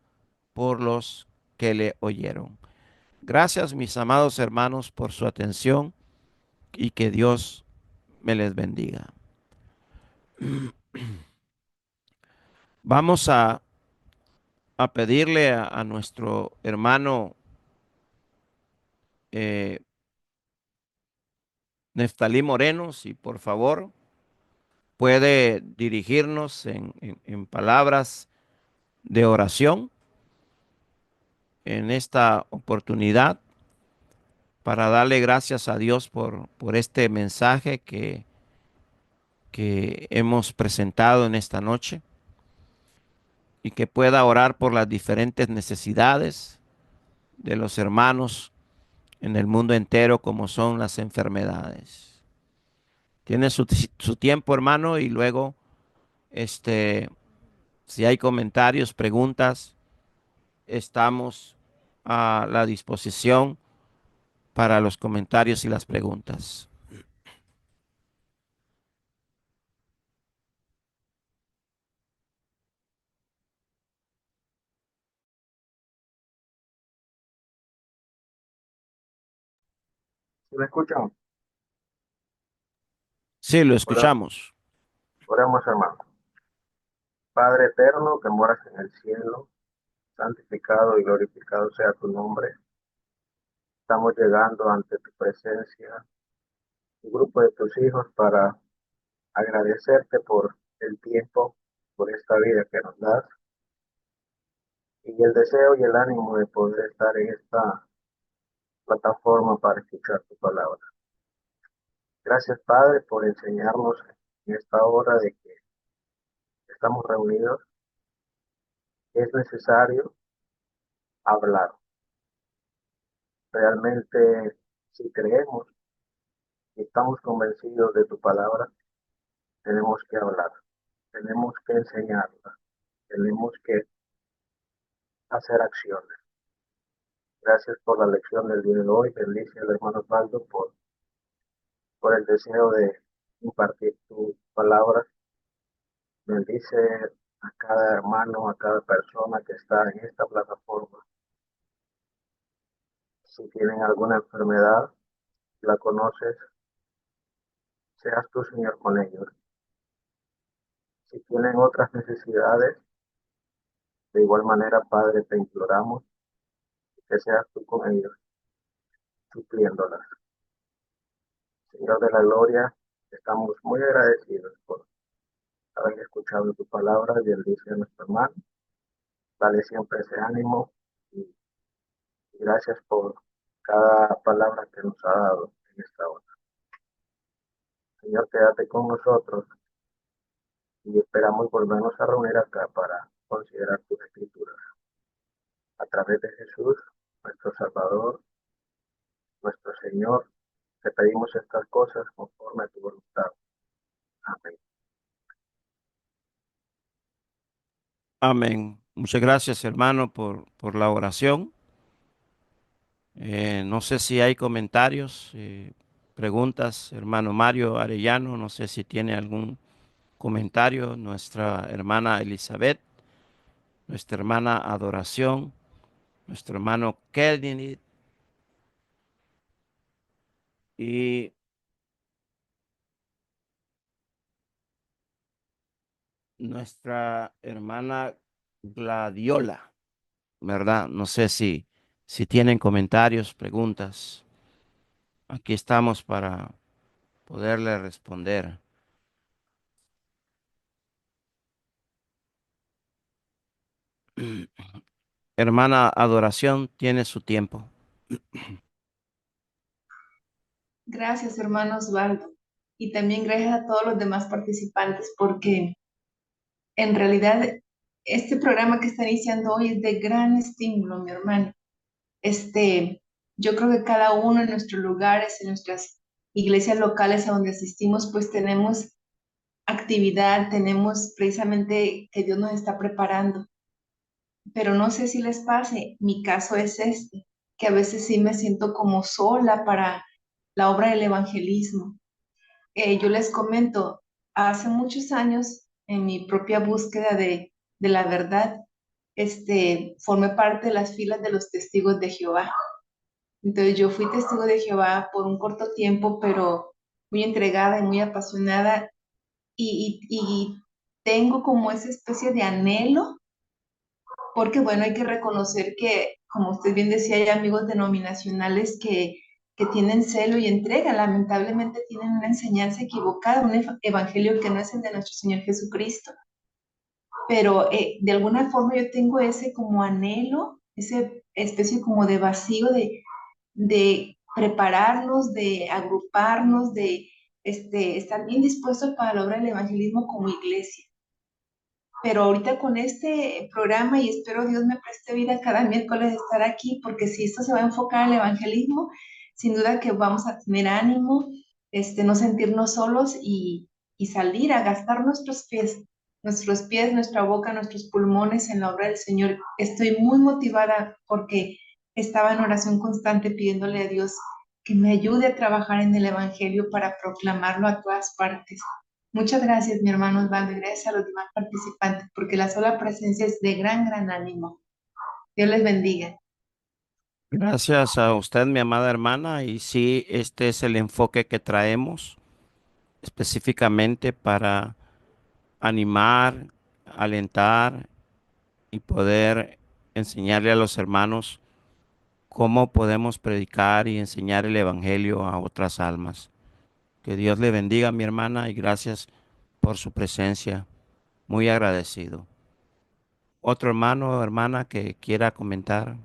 por los que le oyeron. Gracias, mis amados hermanos, por su atención y que Dios me les bendiga. Vamos a pedirle a nuestro hermano eh, Neftalí Moreno, si por favor puede dirigirnos en palabras de oración en esta oportunidad para darle gracias a Dios por este mensaje que hemos presentado en esta noche y que pueda orar por las diferentes necesidades de los hermanos en el mundo entero como son las enfermedades. Tiene su tiempo, hermano, y luego, este, si hay comentarios, preguntas, estamos a la disposición para los comentarios y las preguntas. ¿Sí me escuchan? Sí, lo Ora- escuchamos. Oremos, hermano. Padre eterno que moras en el cielo, santificado y glorificado sea tu nombre. Estamos llegando ante tu presencia, un grupo de tus hijos, para agradecerte por el tiempo, por esta vida que nos das y el deseo y el ánimo de poder estar en esta plataforma para escuchar tu palabra. Gracias, Padre, por enseñarnos en esta hora de que estamos reunidos. Es necesario hablar. Realmente, si creemos y estamos convencidos de tu palabra, tenemos que hablar, tenemos que enseñarla, tenemos que hacer acciones. Gracias por la lección del día de hoy. Bendice al hermano Osvaldo por el deseo de impartir tu palabra. Bendice a cada hermano, a cada persona que está en esta plataforma. Si tienen alguna enfermedad, la conoces, seas tú, Señor, con ellos. Si tienen otras necesidades, de igual manera, Padre, te imploramos que seas tú con ellos, supliéndolas. Señor de la gloria, estamos muy agradecidos por haber escuchado tu palabra. Bendice a nuestro hermano, dale siempre ese ánimo y gracias por cada palabra que nos ha dado en esta hora. Señor, quédate con nosotros y esperamos volvernos a reunir acá para considerar tus escrituras. A través de Jesús, nuestro Salvador, nuestro Señor, te pedimos estas cosas conforme a tu voluntad. Amén. Amén. Muchas gracias, hermano, por la oración. No sé si hay comentarios, preguntas, hermano Mario Arellano, no sé si tiene algún comentario, nuestra hermana Elizabeth, nuestra hermana Adoración, nuestro hermano Kennedy y nuestra hermana Gladiola, ¿verdad? No sé si tienen comentarios, preguntas. Aquí estamos para poderle responder. Hermana Adoración, tiene su tiempo. Gracias, hermano Osvaldo. Y también gracias a todos los demás participantes, porque en realidad este programa que está iniciando hoy es de gran estímulo, mi hermano. Yo creo que cada uno en nuestros lugares, en nuestras iglesias locales a donde asistimos, pues tenemos actividad, tenemos precisamente que Dios nos está preparando. Pero no sé si les pase, mi caso es que a veces sí me siento como sola para la obra del evangelismo. Yo les comento, hace muchos años, en mi propia búsqueda de la verdad, formé parte de las filas de los testigos de Jehová. Entonces yo fui testigo de Jehová por un corto tiempo, pero muy entregada y muy apasionada y tengo como esa especie de anhelo, porque bueno, hay que reconocer que, como usted bien decía, hay amigos denominacionales que tienen celo y entrega, lamentablemente tienen una enseñanza equivocada, un evangelio que no es el de nuestro Señor Jesucristo. Pero de alguna forma yo tengo ese como anhelo, ese especie como de vacío de prepararnos, de agruparnos, de estar bien dispuestos para la obra del evangelismo como iglesia. Pero ahorita con este programa, y espero Dios me preste vida cada miércoles de estar aquí, porque si esto se va a enfocar al evangelismo, sin duda que vamos a tener ánimo, no sentirnos solos y salir a gastar nuestros pies, nuestra boca, nuestros pulmones en la obra del Señor. Estoy muy motivada porque estaba en oración constante pidiéndole a Dios que me ayude a trabajar en el evangelio para proclamarlo a todas partes. Muchas gracias, mi hermano Osvaldo, y gracias a los demás participantes, porque la sola presencia es de gran, gran ánimo. Dios les bendiga. Gracias a usted, mi amada hermana, y sí, este es el enfoque que traemos específicamente para animar, alentar y poder enseñarle a los hermanos cómo podemos predicar y enseñar el evangelio a otras almas. Que Dios le bendiga, mi hermana, y gracias por su presencia. Muy agradecido. Otro hermano o hermana que quiera comentar.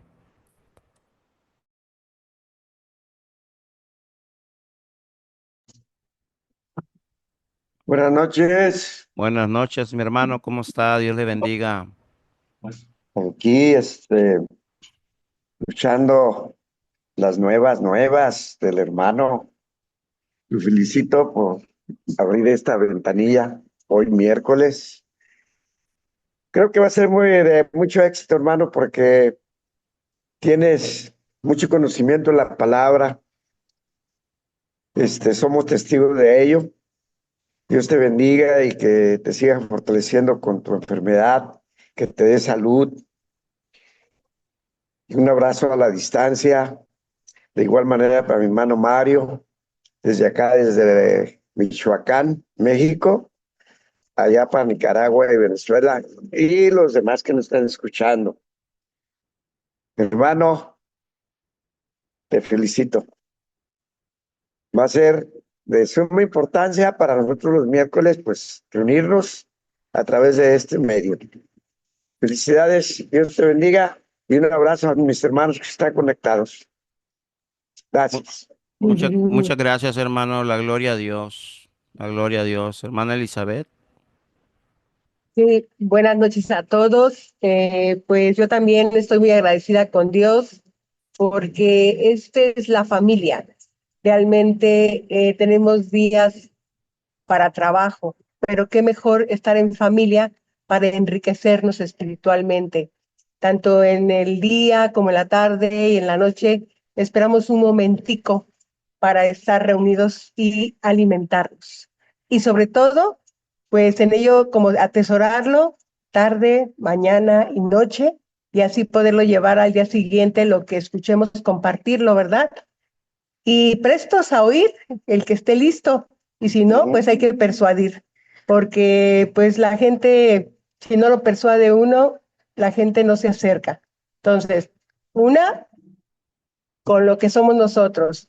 Buenas noches. Buenas noches, mi hermano, ¿cómo está? Dios le bendiga. Aquí, luchando las nuevas del hermano. Lo felicito por abrir esta ventanilla hoy miércoles. Creo que va a ser de mucho éxito, hermano, porque tienes mucho conocimiento en la palabra. Somos testigos de ello. Dios te bendiga y que te siga fortaleciendo con tu enfermedad, que te dé salud. Y un abrazo a la distancia. De igual manera para mi hermano Mario, desde acá, desde Michoacán, México, allá para Nicaragua y Venezuela, y los demás que nos están escuchando. Hermano, te felicito. Va a ser de suma importancia para nosotros los miércoles, pues, reunirnos a través de este medio. Felicidades, Dios te bendiga, y un abrazo a mis hermanos que están conectados. Gracias. Muchas gracias, hermano. La gloria a Dios. La gloria a Dios. Hermana Elizabeth. Sí, buenas noches a todos. Pues yo también estoy muy agradecida con Dios porque es la familia. Realmente tenemos días para trabajo, pero qué mejor estar en familia para enriquecernos espiritualmente. Tanto en el día como en la tarde y en la noche, esperamos un momentico para estar reunidos y alimentarnos. Y sobre todo, pues en ello como atesorarlo tarde, mañana y noche, y así poderlo llevar al día siguiente, lo que escuchemos, compartirlo, ¿verdad? Y prestos a oír el que esté listo, y si no, pues hay que persuadir, porque pues la gente, si no lo persuade uno, la gente no se acerca. Entonces, una, con lo que somos nosotros,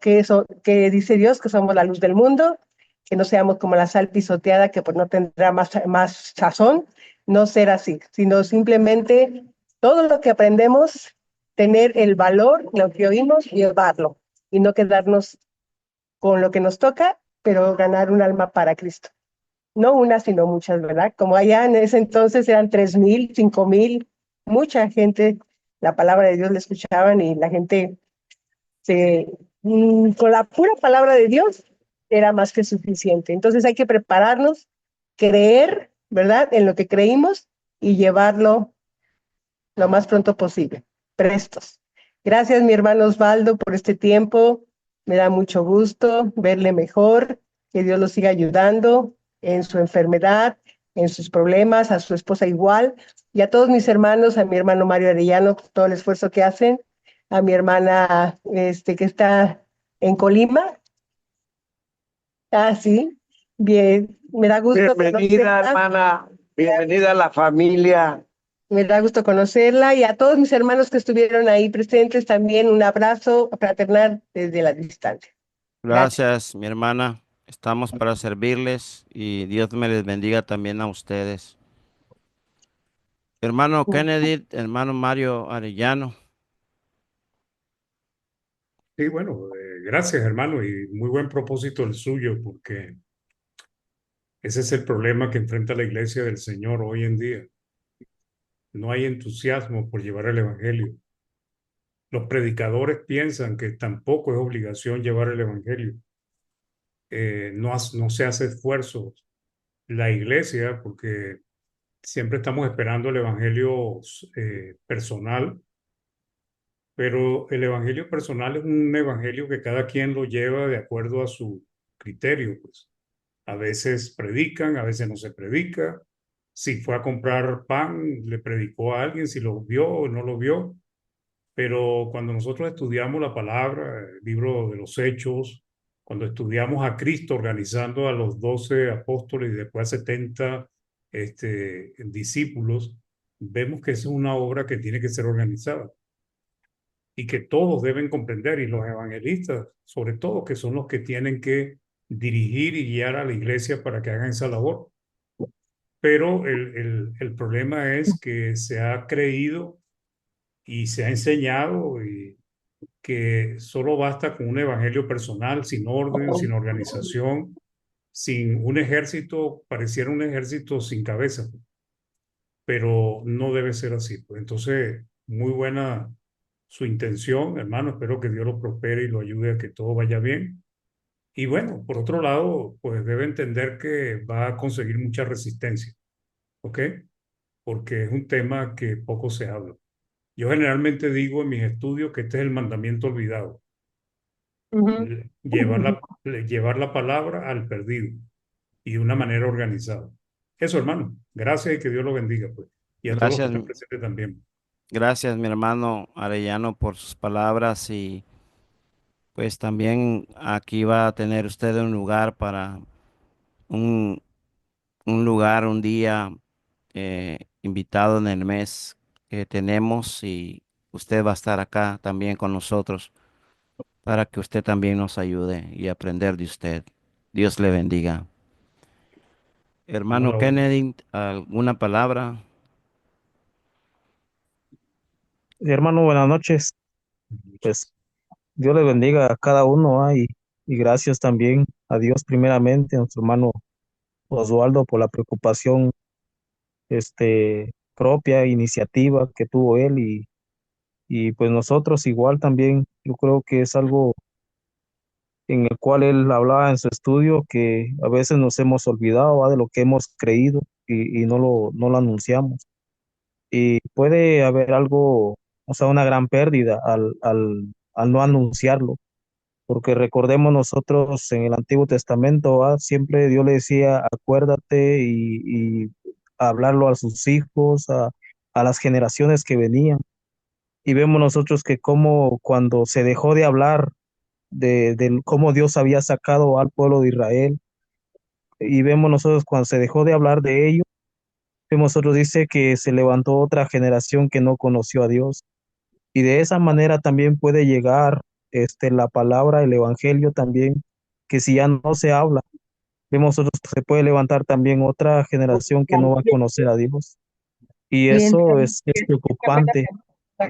que dice Dios que somos la luz del mundo, que no seamos como la sal pisoteada que pues no tendrá más sazón, no ser así, sino simplemente todo lo que aprendemos, tener el valor, lo que oímos, llevarlo y no quedarnos con lo que nos toca, pero ganar un alma para Cristo. no una, sino muchas, ¿verdad? Como allá en ese entonces eran 3,000, 5,000, mucha gente, la palabra de Dios la escuchaban y la gente con la pura palabra de Dios era más que suficiente. Entonces hay que prepararnos, creer, ¿verdad? En lo que creímos y llevarlo lo más pronto posible, prestos. Gracias, mi hermano Osvaldo, por este tiempo. Me da mucho gusto verle mejor, que Dios lo siga ayudando en su enfermedad, en sus problemas, a su esposa igual, y a todos mis hermanos, a mi hermano Mario Arellano, por todo el esfuerzo que hacen, a mi hermana que está en Colima. Ah, sí, bien, me da gusto Bienvenida, conocerla, hermana. Bienvenida a la familia. me da gusto conocerla y a todos mis hermanos que estuvieron ahí presentes también un abrazo fraternal desde la distancia. Gracias. Gracias, mi hermana. Estamos para servirles y Dios me les bendiga también a ustedes. Hermano Kennedy, hermano Mario Arellano. Sí, bueno, gracias hermano y muy buen propósito el suyo porque ese es el problema que enfrenta la iglesia del Señor hoy en día. No hay entusiasmo por llevar el evangelio. Los predicadores piensan que tampoco es obligación llevar el evangelio. No se hace esfuerzo la iglesia porque siempre estamos esperando el evangelio personal, pero el evangelio personal es un evangelio que cada quien lo lleva de acuerdo a su criterio, pues. A veces predican, a veces no se predica. Si fue a comprar pan, le predicó a alguien, si lo vio o no lo vio. Pero cuando nosotros estudiamos la palabra, el libro de los Hechos, cuando estudiamos a Cristo organizando a los 12 apóstoles y después a 70 discípulos, vemos que es una obra que tiene que ser organizada y que todos deben comprender, y los evangelistas, sobre todo, que son los que tienen que dirigir y guiar a la iglesia para que hagan esa labor. Pero el problema es que se ha creído y se ha enseñado que solo basta con un evangelio personal, sin orden, sin organización, sin un ejército, pareciera un ejército sin cabeza, pero no debe ser así. Pues entonces, muy buena su intención, hermano, espero que Dios lo prospere y lo ayude a que todo vaya bien. Y bueno, por otro lado, pues debe entender que va a conseguir mucha resistencia, ¿ok? Porque es un tema que poco se habla. Yo generalmente digo en mis estudios que este es el mandamiento olvidado, Ujú. llevar la palabra al perdido y de una manera organizada. Eso, hermano. Gracias y que Dios lo bendiga, pues. Y a todos los que Gracias, están presentes también. gracias, mi hermano Arellano, por sus palabras y pues también aquí va a tener usted un lugar para un, un lugar, un día invitado en el mes que tenemos y usted va a estar acá también con nosotros para que usted también nos ayude y aprender de usted. Dios le bendiga. Vamos a Hermano la obra. Kennedy, ¿alguna palabra? Hermano, buenas noches. Pues Dios les bendiga a cada uno, y gracias también a Dios primeramente, a nuestro hermano Osvaldo por la preocupación propia, iniciativa que tuvo él y pues nosotros igual también. Yo creo que es algo en el cual él hablaba en su estudio que a veces nos hemos olvidado, ¿va? De lo que hemos creído y no lo anunciamos. Y puede haber algo, o sea, una gran pérdida al no anunciarlo, porque recordemos nosotros en el Antiguo Testamento, siempre Dios le decía, acuérdate y hablarlo a sus hijos, a las generaciones que venían. Y vemos nosotros que como cuando se dejó de hablar de cómo Dios había sacado al pueblo de Israel, y vemos nosotros cuando se dejó de hablar de ello, vemos nosotros dice que se levantó otra generación que no conoció a Dios. Y de esa manera también puede llegar la palabra, el evangelio también, que si ya no se habla, vemos nosotros que se puede levantar también otra generación que no va a conocer a Dios. Y Bien, eso es preocupante,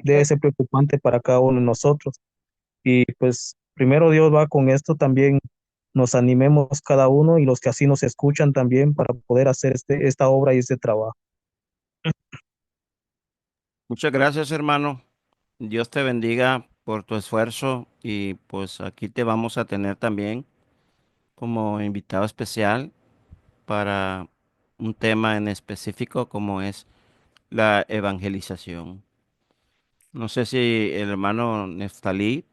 debe ser preocupante para cada uno de nosotros. Y pues primero Dios va con esto también nos animemos cada uno y los que así nos escuchan también para poder hacer esta obra y este trabajo. Muchas gracias, hermano. Dios te bendiga por tu esfuerzo y pues aquí te vamos a tener también como invitado especial para un tema en específico como es la evangelización. No sé si el hermano Neftalí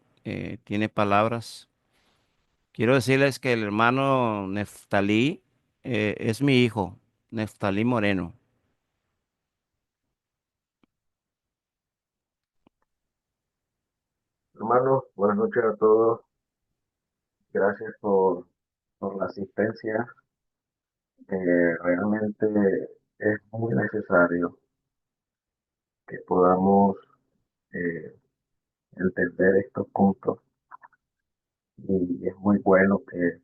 tiene palabras. Quiero decirles que el hermano Neftalí es mi hijo, Neftalí Moreno. Hermanos, buenas noches a todos. Gracias por la asistencia. Realmente es muy necesario que podamos eh, entender estos puntos y es muy bueno que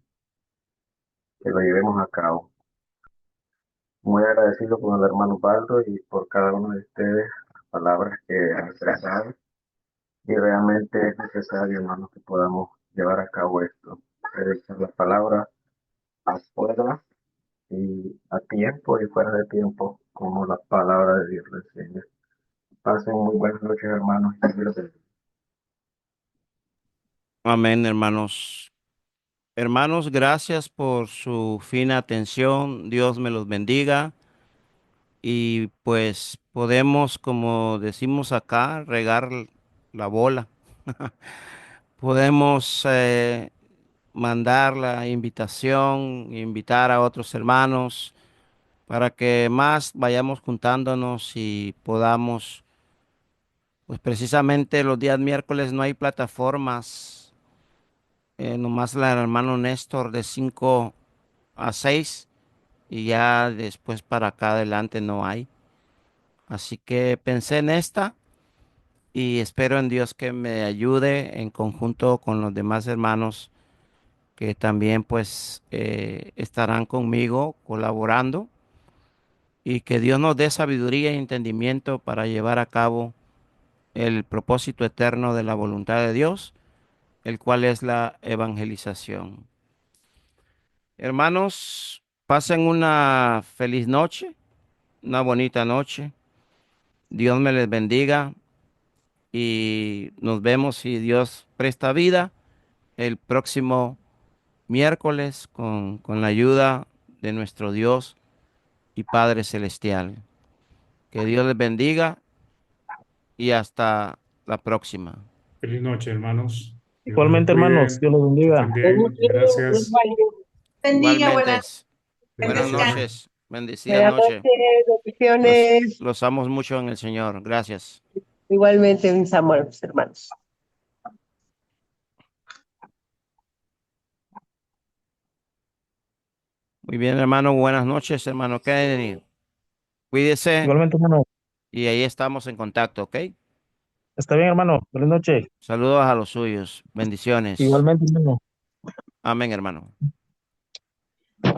lo llevemos a cabo. Muy agradecido con el hermano Baldo y por cada uno de ustedes, las palabras que han tratado. Y realmente es necesario, hermanos, que podamos llevar a cabo esto. Predicar las palabras afuera y a tiempo y fuera de tiempo, como la palabra de Dios lo enseña. Pasen muy buenas noches, hermanos. Y Dios les bendiga. Amén, hermanos. Hermanos, gracias por su fina atención. Dios me los bendiga. Y pues podemos, como decimos acá, regar la bola. Podemos mandar la invitación, invitar a otros hermanos para que más vayamos juntándonos y podamos, pues precisamente los días miércoles no hay plataformas, nomás la del hermano Néstor de 5 a 6 y ya después para acá adelante no hay. Así que pensé en esta y espero en Dios que me ayude en conjunto con los demás hermanos que también pues estarán conmigo colaborando y que Dios nos dé sabiduría y entendimiento para llevar a cabo el propósito eterno de la voluntad de Dios, el cual es la evangelización. Hermanos, pasen una feliz noche, una bonita noche. Dios me les bendiga y nos vemos si Dios presta vida el próximo miércoles con la ayuda de nuestro Dios y Padre Celestial. Que Dios les bendiga y hasta la próxima. Feliz noche, hermanos. Dios me los Igualmente, hermanos, cuide, Dios los que bendiga. estén bien. Gracias. Bendiga, Igualmente, buenas Bendiciones. noches, bendecida Buenas noche. noches, bendiciones. Los amos mucho en el Señor. Gracias. Igualmente, mis amores, hermanos. Muy bien, hermano. Buenas noches, hermano Kennedy. Cuídese Igualmente, hermano. y ahí estamos en contacto, ¿ok? Está bien, hermano. Buenas noches. Saludos a los suyos. Bendiciones. Igualmente, hermano. Amén, hermano.